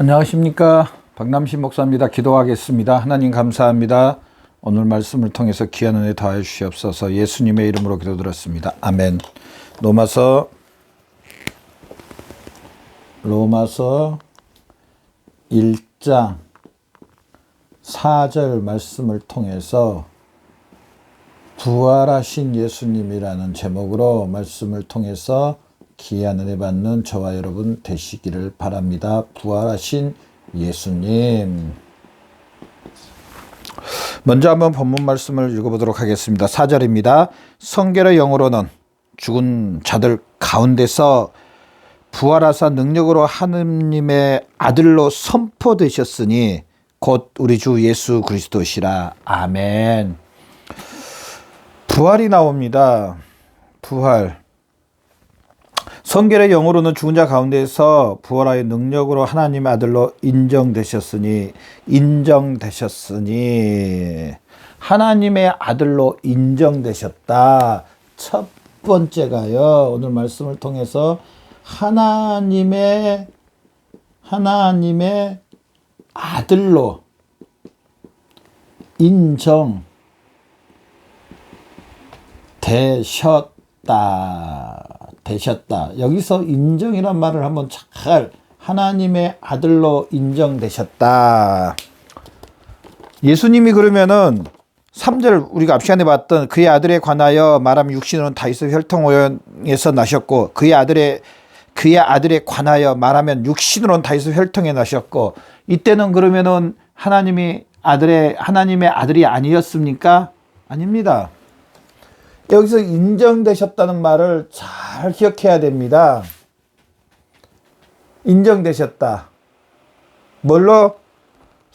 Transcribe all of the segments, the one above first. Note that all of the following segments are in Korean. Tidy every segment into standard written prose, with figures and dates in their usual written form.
안녕하십니까, 박남신 목사입니다. 기도하겠습니다. 하나님 감사합니다. 오늘 말씀을 통해서 귀한 은혜 더하여 주시옵소서. 예수님의 이름으로 기도드렸습니다. 아멘. 로마서 1장 4절 말씀을 통해서 부활하신 예수님이라는 제목으로 말씀을 통해서 귀한 은혜 받는 저와 여러분 되시기를 바랍니다. 부활하신 예수님. 먼저 한번 본문 말씀을 읽어보도록 하겠습니다. 4절입니다. 성결의 영으로는 죽은 자들 가운데서 부활하사 능력으로 하느님의 아들로 선포되셨으니 곧 우리 주 예수 그리스도시라. 아멘. 부활이 나옵니다. 부활. 성결의 영으로는 죽은 자 가운데서 부활하여 능력으로 하나님의 아들로 인정되셨으니 하나님의 아들로 인정되셨다. 첫 번째가요, 오늘 말씀을 통해서 하나님의 아들로 되셨다. 여기서 인정이란 말을 한번 잘, 하나님의 아들로 인정되셨다. 예수님이 그러면은 3절 우리가 앞 시간에 봤던 그의 아들에 관하여 말하면 육신으로는 다윗의 혈통에서 나셨고 그의 아들에 관하여 말하면 육신으로는 다윗의 혈통에 나셨고, 이때는 그러면은 하나님의 아들이 아니었습니까? 아닙니다. 여기서 인정되셨다는 말을 잘 기억해야 됩니다. 인정되셨다. 뭘로?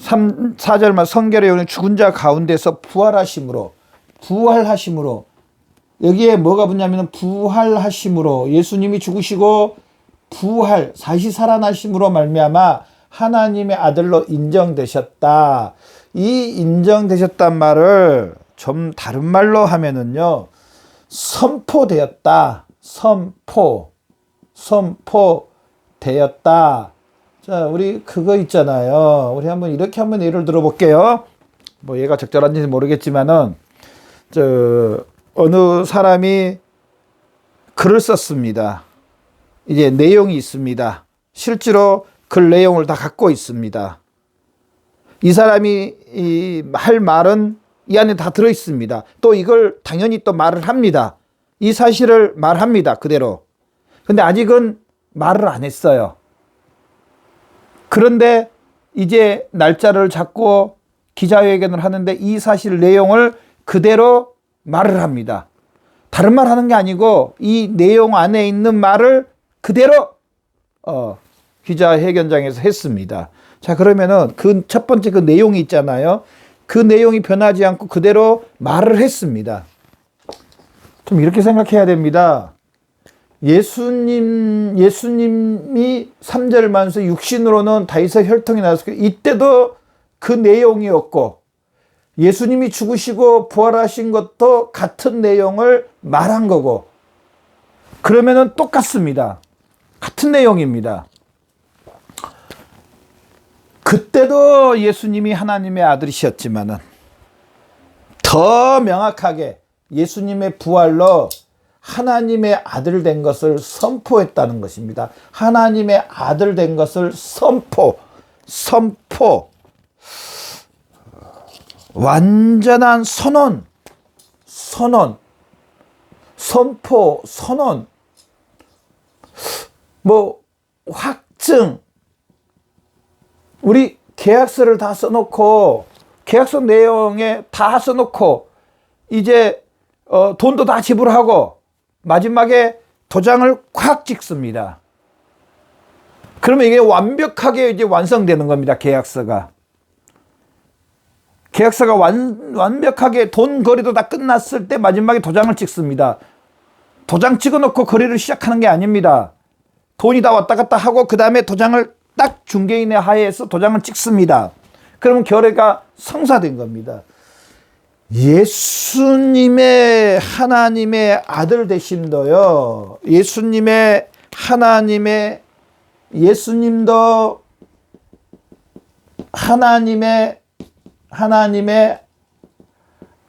4절만 성결의 영은 죽은 자 가운데서 부활하심으로. 여기에 뭐가 붙냐면 부활하심으로, 예수님이 죽으시고 다시 살아나심으로 말미암아 하나님의 아들로 인정되셨다. 이 인정되셨단 말을 좀 다른 말로 하면은요, 선포되었다. 선포되었다. 자, 우리 그거 있잖아요. 우리 이렇게 한번 예를 들어볼게요. 뭐 얘가 적절한지는 모르겠지만은, 어느 사람이 글을 썼습니다. 이제 내용이 있습니다. 실제로 글 내용을 다 갖고 있습니다. 이 사람이 할 말은 이 안에 다 들어있습니다. 또 이걸 당연히 또 말을 합니다. 이 사실을 말합니다. 그대로. 근데 아직은 말을 안 했어요. 그런데 이제 날짜를 잡고 기자회견을 하는데 이 사실 내용을 그대로 말을 합니다. 다른 말 하는 게 아니고 이 내용 안에 있는 말을 그대로 기자회견장에서 했습니다. 자, 그러면은 그 첫 번째 그 내용이 있잖아요. 그 내용이 변하지 않고 그대로 말을 했습니다. 좀 이렇게 생각해야 됩니다. 예수님이 3절 말에서 육신으로는 다윗의 혈통이 나왔을 때 이때도 그 내용이었고, 예수님이 죽으시고 부활하신 것도 같은 내용을 말한 거고, 그러면은 똑같습니다. 같은 내용입니다. 그때도 예수님이 하나님의 아들이셨지만은 더 명확하게 예수님의 부활로 하나님의 아들 된 것을 선포했다는 것입니다. 하나님의 아들 된 것을 선포. 완전한 선언. 선포, 선언. 뭐 확증. 우리 계약서를 다 써놓고, 계약서 내용에 다 써놓고, 이제 돈도 다 지불하고 마지막에 도장을 콱 찍습니다. 그러면 이게 완벽하게 이제 완성되는 겁니다. 계약서가 완벽하게 돈 거래도 다 끝났을 때 마지막에 도장을 찍습니다. 도장 찍어놓고 거래를 시작하는 게 아닙니다. 돈이 다 왔다 갔다 하고 그 다음에 도장을 딱 중개인의 하에서 도장을 찍습니다. 그러면 거래가 성사된 겁니다. 예수님의 하나님의 아들 되심도요, 예수님도 하나님의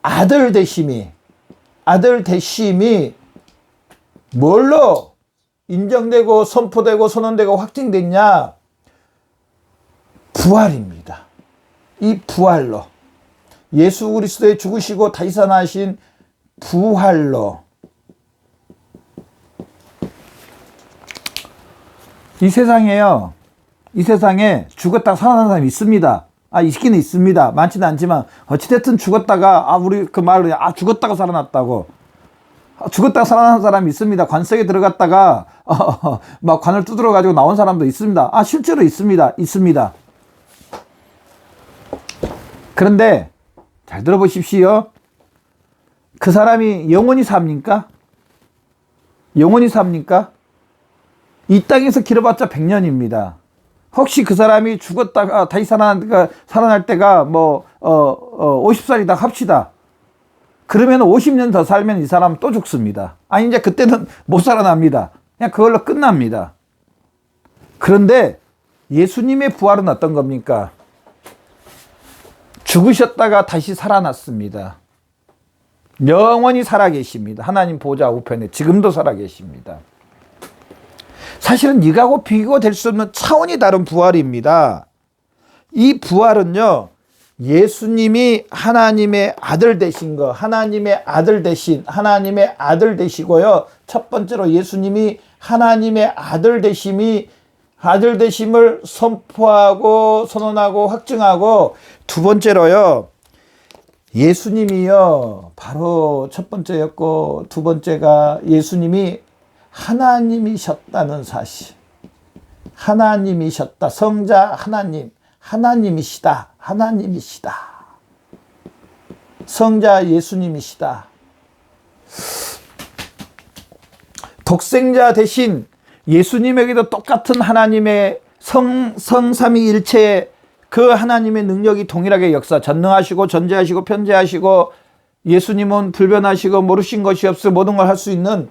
아들 되심이 뭘로 인정되고 선포되고 선언되고 확증됐냐? 부활입니다. 이 부활로, 예수 그리스도의 죽으시고 다시 살아나신 부활로. 이 세상에 죽었다가 살아난 사람이 있습니다. 있긴 있습니다. 많지는 않지만 어찌됐든 죽었다가 우리 그 말로 죽었다가 살아났다고. 죽었다가 살아난 사람이 있습니다. 관 속에 들어갔다가 막 관을 두드려 가지고 나온 사람도 있습니다. 실제로 있습니다. 그런데 잘 들어보십시오. 그 사람이 영원히 삽니까? 이 땅에서 길어봤자 100년입니다. 혹시 그 사람이 죽었다가 다시 살아날 때가 50살이다 합시다. 그러면 50년 더 살면 이 사람은 또 죽습니다. 이제 그때는 못 살아납니다. 그냥 그걸로 끝납니다. 그런데 예수님의 부활은 어떤 겁니까? 죽으셨다가 다시 살아났습니다. 영원히 살아계십니다. 하나님 보좌 우편에 지금도 살아계십니다. 사실은 이거하고 비교될 수 없는 차원이 다른 부활입니다. 이 부활은요, 예수님이 하나님의 아들 되신 거, 하나님의 아들 되시고요. 첫 번째로 예수님이 하나님의 아들 되심을 선포하고 선언하고 확증하고, 두 번째로요, 예수님이요, 바로 첫 번째였고 두 번째가 예수님이 하나님이셨다는 사실. 하나님이셨다. 성자 하나님이시다. 성자 예수님이시다. 독생자 대신 예수님에게도 똑같은 하나님의 성삼위일체의 그 하나님의 능력이 동일하게 전능하시고 전제하시고 편재하시고, 예수님은 불변하시고 모르신 것이 없어 모든 걸 할 수 있는,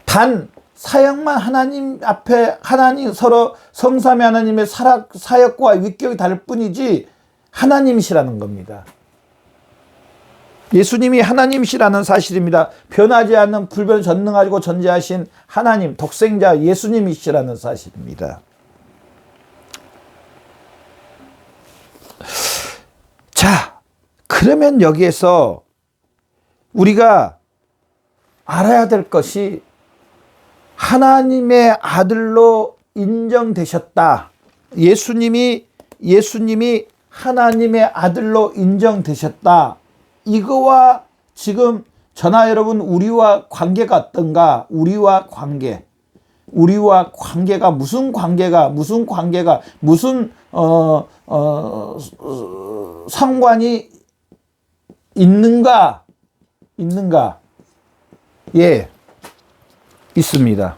단 사역만 하나님 앞에 서로 성삼위 하나님의 사역과 위격이 다를 뿐이지 하나님이시라는 겁니다. 예수님이 하나님이시라는 사실입니다. 변하지 않는 불변 전능하시고 전제하신 하나님, 독생자 예수님이시라는 사실입니다. 자, 그러면 여기에서 우리가 알아야 될 것이, 하나님의 아들로 인정되셨다. 예수님이 하나님의 아들로 인정되셨다. 이거와 지금 저나 여러분, 우리와 관계가 어떤가? 우리와 관계가 무슨 상관이 있는가? 예, 있습니다.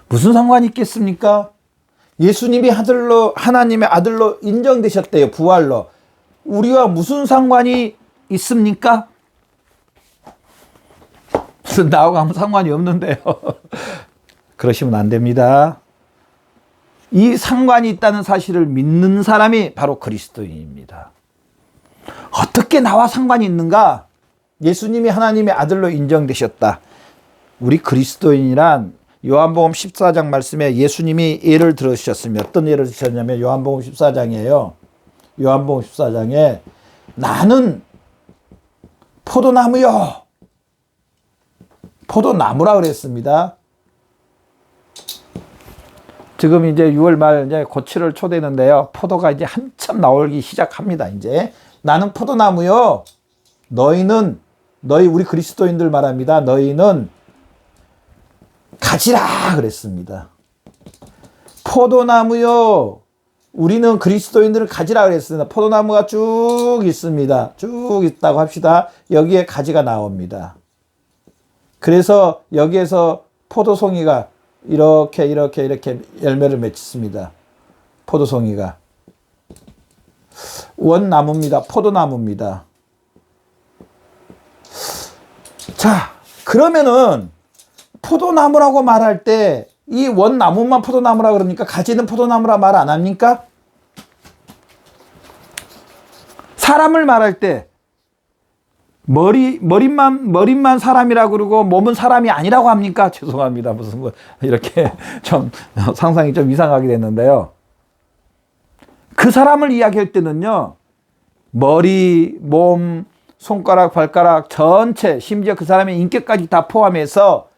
무슨 상관이 있겠습니까? 예수님이 하나님의 아들로 인정되셨대요. 부활로. 우리와 무슨 상관이 있습니까? 나하고 아무 상관이 없는데요. 그러시면 안 됩니다. 이 상관이 있다는 사실을 믿는 사람이 바로 그리스도인입니다. 어떻게 나와 상관이 있는가? 예수님이 하나님의 아들로 인정되셨다. 우리 그리스도인이란 요한복음 14장 말씀에 예수님이 예를 들으셨으면, 어떤 예를 드셨냐면 요한복음 14장이에요. 요한복음 14장에 나는 포도나무요. 포도나무라 그랬습니다. 지금 이제 6월 말 이제 곧 7월 초 되는데요. 포도가 이제 한참 나오기 시작합니다. 이제 나는 포도나무요. 너희 우리 그리스도인들 말합니다. 너희는 가지라 그랬습니다. 포도나무요. 우리는 그리스도인들을 가지라 그랬습니다. 포도나무가 쭉 있습니다. 쭉 있다고 합시다. 여기에 가지가 나옵니다. 그래서 여기에서 포도송이가 이렇게 열매를 맺습니다. 포도송이가. 원나무입니다. 포도나무입니다. 자, 그러면은 포도나무라고 말할 때 이 원나무만 포도나무라 그러니까 가지는 포도나무라 말 안 합니까? 사람을 말할 때 머릿만 사람이라고 그러고 몸은 사람이 아니라고 합니까? 죄송합니다. 무슨 뭐 이렇게 좀 상상이 좀 이상하게 됐는데요. 그 사람을 이야기할 때는요, 머리, 몸, 손가락, 발가락 전체, 심지어 그 사람의 인격까지 다 포함해서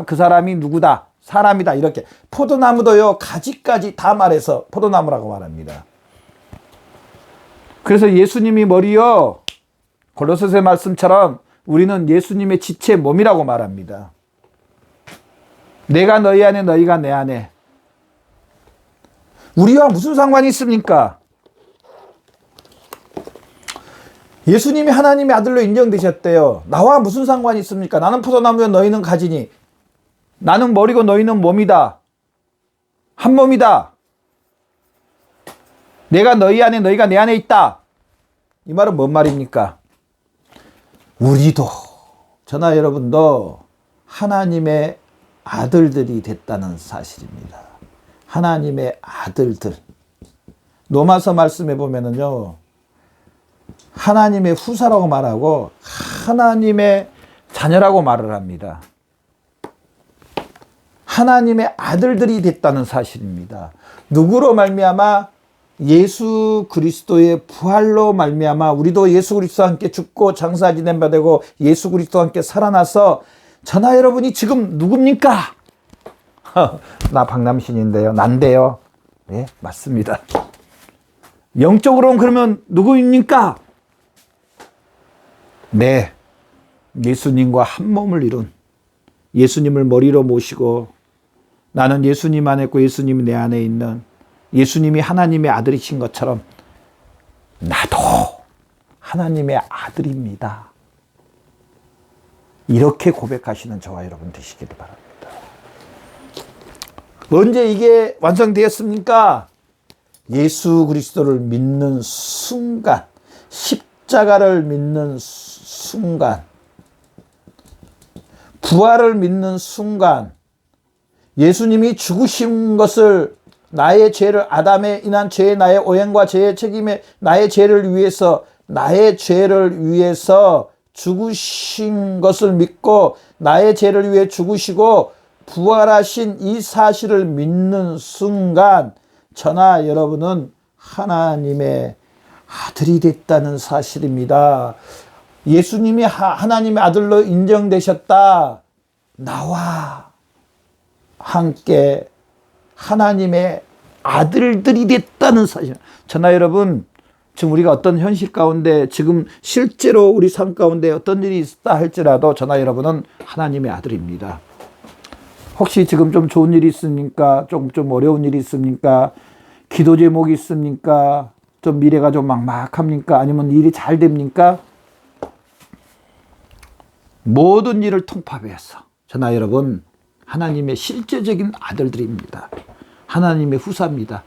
그 사람이 누구다, 사람이다, 이렇게. 포도나무도요, 가지까지 다 말해서 포도나무라고 말합니다. 그래서 예수님이 머리요, 골로새서의 말씀처럼 우리는 예수님의 지체 몸이라고 말합니다. 내가 너희 안에, 너희가 내 안에. 우리와 무슨 상관이 있습니까? 예수님이 하나님의 아들로 인정되셨대요. 나와 무슨 상관이 있습니까? 나는 포도나무요, 너희는 가지니. 나는 머리고 너희는 몸이다. 한 몸이다. 내가 너희 안에, 너희가 내 안에 있다. 이 말은 뭔 말입니까? 우리도, 저나 여러분도 하나님의 아들들이 됐다는 사실입니다. 하나님의 아들들. 로마서 말씀해 보면은요, 하나님의 후사라고 말하고 하나님의 자녀라고 말을 합니다. 하나님의 아들들이 됐다는 사실입니다. 누구로 말미암아? 예수 그리스도의 부활로 말미암아 우리도 예수 그리스도와 함께 죽고 장사 지낸 바 되고 예수 그리스도와 함께 살아나서 저나 여러분이 지금 누굽니까? 나 박남신인데요. 난데요. 네, 맞습니다. 영적으로는 그러면 누구입니까? 네, 예수님과 한 몸을 이룬, 예수님을 머리로 모시고 나는 예수님 안에 있고 예수님이 내 안에 있는, 예수님이 하나님의 아들이신 것처럼 나도 하나님의 아들입니다. 이렇게 고백하시는 저와 여러분 되시기를 바랍니다. 언제 이게 완성되었습니까? 예수 그리스도를 믿는 순간, 십자가를 믿는 순간, 부활을 믿는 순간, 예수님이 죽으신 것을, 나의 죄를, 아담에 인한 죄의 나의 오행과 죄의 책임에 나의 죄를 위해서 죽으신 것을 믿고 나의 죄를 위해 죽으시고 부활하신 이 사실을 믿는 순간 저나 여러분은 하나님의 아들이 됐다는 사실입니다. 예수님이 하나님의 아들로 인정되셨다. 나와 함께 하나님의 아들들이 됐다는 사실. 저나 여러분, 지금 우리가 어떤 현실 가운데, 지금 실제로 우리 삶 가운데 어떤 일이 있다 할지라도 저나 여러분은 하나님의 아들입니다. 혹시 지금 좀 좋은 일이 있습니까? 좀 어려운 일이 있습니까? 기도 제목이 있습니까? 좀 미래가 좀 막막합니까? 아니면 일이 잘 됩니까? 모든 일을 통합해서 저나 여러분 하나님의 실제적인 아들들입니다. 하나님의 후사입니다.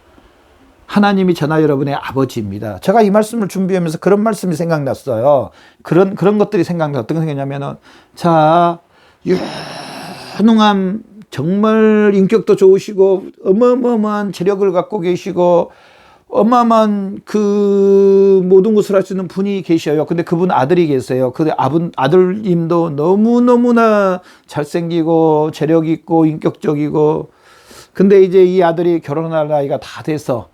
하나님이 저나 여러분의 아버지입니다. 제가 이 말씀을 준비하면서 그런 말씀이 생각났어요. 그런 것들이 생각나서 어떤 생각냐면은, 자, 유능한, 정말 인격도 좋으시고 어마어마한 재력을 갖고 계시고 어마어마한 그 모든 것을 할 수 있는 분이 계셔요. 근데 그분 아들이 계세요. 그 아들님도 너무너무나 잘생기고 재력 있고 인격적이고, 근데 이제 이 아들이 결혼할 나이가 다 돼서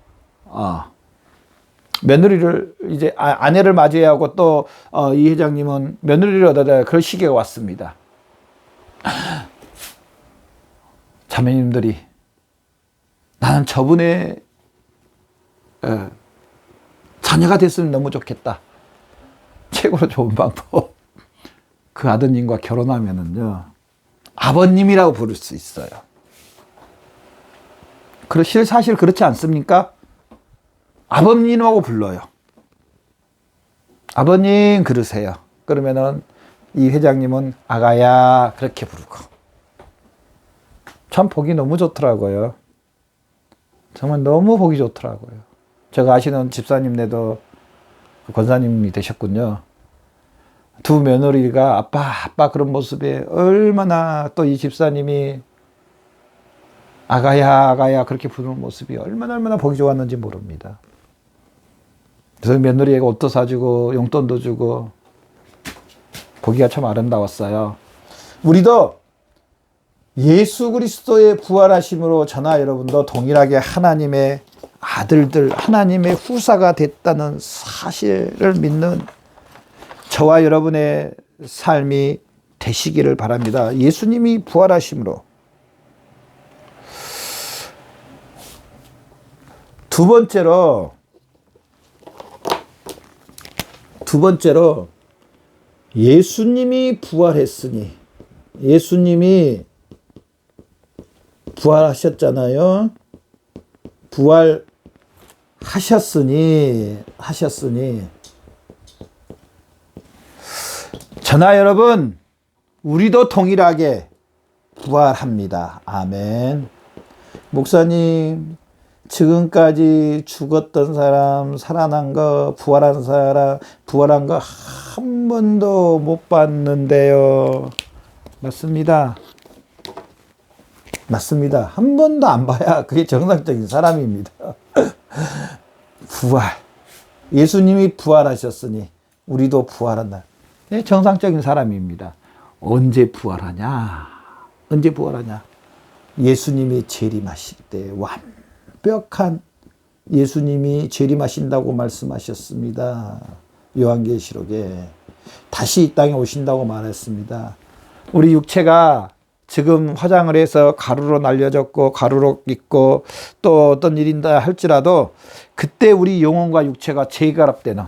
며느리를 이제 아내를 맞이해야 하고 또 이 회장님은 며느리를 얻어야 그럴 시기가 왔습니다. 자매님들이, 나는 저분의 자녀가 됐으면 너무 좋겠다. 최고로 좋은 방법, 그 아드님과 결혼하면은요 아버님이라고 부를 수 있어요. 사실 그렇지 않습니까? 아버님하고 불러요. 아버님 그러세요. 그러면은 이 회장님은 아가야 그렇게 부르고. 참 보기 너무 좋더라고요. 정말 너무 보기 좋더라고요. 제가 아시는 집사님네도 권사님이 되셨군요. 두 며느리가 아빠 그런 모습에 얼마나, 또 이 집사님이 아가야 그렇게 부르는 모습이 얼마나 보기 좋았는지 모릅니다. 그래서 며느리에게 옷도 사주고 용돈도 주고 보기가 참 아름다웠어요. 우리도 예수 그리스도의 부활하심으로 저나 여러분도 동일하게 하나님의 아들들, 하나님의 후사가 됐다는 사실을 믿는 저와 여러분의 삶이 되시기를 바랍니다. 예수님이 부활하심으로. 두 번째로 예수님이 부활했으니, 예수님이 부활하셨잖아요. 부활하셨으니 저나 여러분, 우리도 동일하게 부활합니다. 아멘. 목사님, 지금까지 죽었던 사람, 살아난 거, 부활한 거 한 번도 못 봤는데요. 맞습니다. 한 번도 안 봐야 그게 정상적인 사람입니다. 부활. 예수님이 부활하셨으니 우리도 부활한다. 정상적인 사람입니다. 언제 부활하냐? 예수님이 재림하실 때 완벽한 예수님이 재림하신다고 말씀하셨습니다. 요한계시록에 다시 이 땅에 오신다고 말했습니다. 우리 육체가 지금 화장을 해서 가루로 날려졌고 가루로 있고 또 어떤 일인다 할지라도 그때 우리 영혼과 육체가 재결합되는,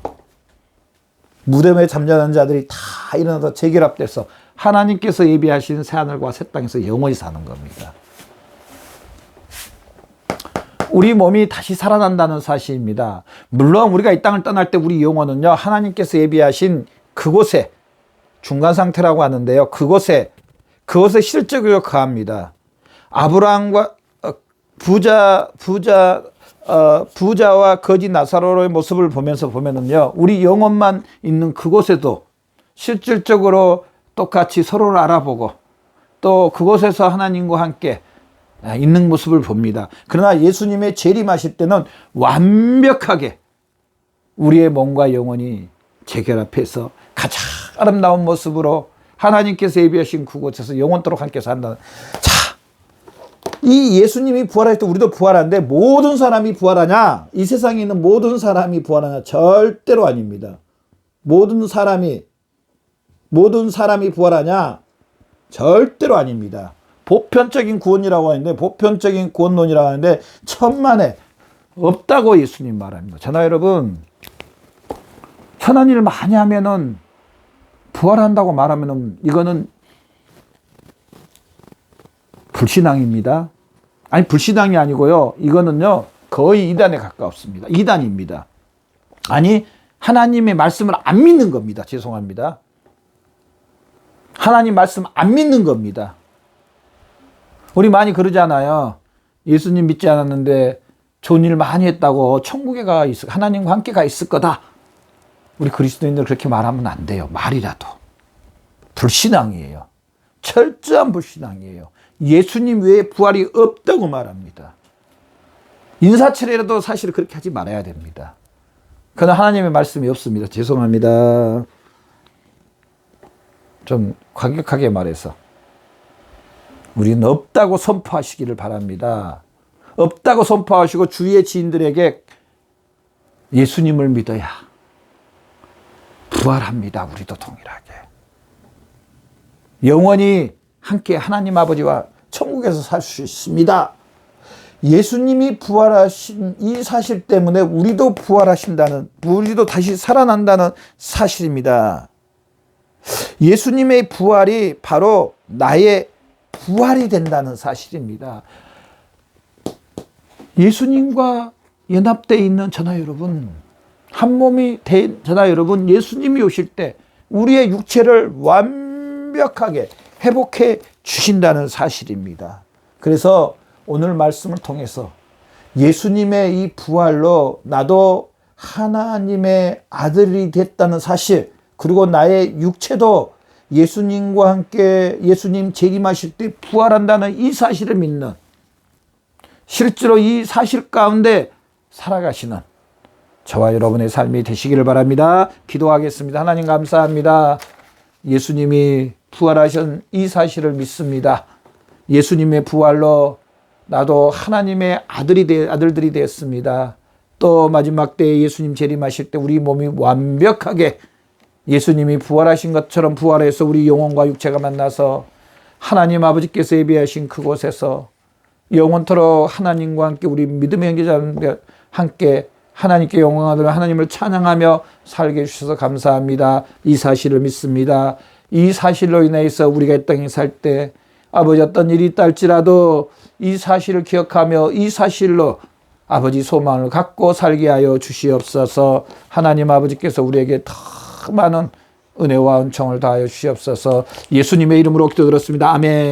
무덤에 잠자는 자들이 다 일어나서 재결합돼서 하나님께서 예비하신 새하늘과 새 땅에서 영원히 사는 겁니다. 우리 몸이 다시 살아난다는 사실입니다. 물론 우리가 이 땅을 떠날 때 우리 영혼은요, 하나님께서 예비하신 그곳에, 중간 상태라고 하는데요, 그곳에 실적으로 거합니다. 아브라함과 부자와 거지 나사로의 모습을 보면은요, 우리 영혼만 있는 그곳에도 실질적으로 똑같이 서로를 알아보고 또 그곳에서 하나님과 함께 있는 모습을 봅니다. 그러나 예수님의 재림하실 때는 완벽하게 우리의 몸과 영혼이 재결합해서 가장 아름다운 모습으로 하나님께서 예비하신 그곳에서 영원토록 함께 산다는. 자, 이 예수님이 부활할 때 우리도 부활하는데 모든 사람이 부활하냐? 이 세상에 있는 모든 사람이 부활하냐? 절대로 아닙니다. 모든 사람이 부활하냐? 절대로 아닙니다. 보편적인 구원이라고 하는데, 보편적인 구원론이라고 하는데 천만에 없다고 예수님 말합니다. 저나 여러분, 선한 일을 많이 하면은 부활한다고 말하면은 이거는 불신앙입니다. 아니, 불신앙이 아니고요, 이거는요 거의 이단에 가깝습니다. 이단입니다. 아니, 하나님의 말씀을 안 믿는 겁니다. 죄송합니다. 하나님 말씀 안 믿는 겁니다. 우리 많이 그러잖아요. 예수님 믿지 않았는데 좋은 일 많이 했다고 천국에 하나님과 함께 가 있을 거다. 우리 그리스도인들 그렇게 말하면 안 돼요. 말이라도. 불신앙이에요. 철저한 불신앙이에요. 예수님 외에 부활이 없다고 말합니다. 인사철이라도 사실 그렇게 하지 말아야 됩니다. 그러나 하나님의 말씀이 없습니다. 죄송합니다. 좀 과격하게 말해서 우리는 없다고 선포하시기를 바랍니다. 없다고 선포하시고 주위의 지인들에게 예수님을 믿어야 부활합니다. 우리도 동일하게. 영원히 함께 하나님 아버지와 천국에서 살 수 있습니다. 예수님이 부활하신 이 사실 때문에 우리도 부활하신다는, 우리도 다시 살아난다는 사실입니다. 예수님의 부활이 바로 나의 부활이 된다는 사실입니다. 예수님과 연합되어 있는 저나 여러분, 한 몸이 된 저나 여러분, 예수님이 오실 때 우리의 육체를 완벽하게 회복해 주신다는 사실입니다. 그래서 오늘 말씀을 통해서 예수님의 이 부활로 나도 하나님의 아들이 됐다는 사실, 그리고 나의 육체도 예수님과 함께 예수님 재림하실 때 부활한다는 이 사실을 믿는, 실제로 이 사실 가운데 살아가시는 저와 여러분의 삶이 되시기를 바랍니다. 기도하겠습니다. 하나님 감사합니다. 예수님이 부활하신 이 사실을 믿습니다. 예수님의 부활로 나도 하나님의 아들들이 되었습니다. 또 마지막 때에 예수님 재림하실 때 우리 몸이 완벽하게 예수님이 부활하신 것처럼 부활해서 우리 영혼과 육체가 만나서 하나님 아버지께서 예비하신 그곳에서 영원토록 하나님과 함께 우리 믿음의 형제자들과 함께 하나님께 영광하며 하나님을 찬양하며 살게 해주셔서 감사합니다. 이 사실을 믿습니다. 이 사실로 인해서 우리가 이 땅에 살 때 아버지 어떤 일이 있다 할지라도 이 사실을 기억하며 이 사실로 아버지 소망을 갖고 살게 하여 주시옵소서. 하나님 아버지께서 우리에게 더 많은 은혜와 은총을 다하여 주시옵소서. 예수님의 이름으로 기도드렸습니다. 아멘.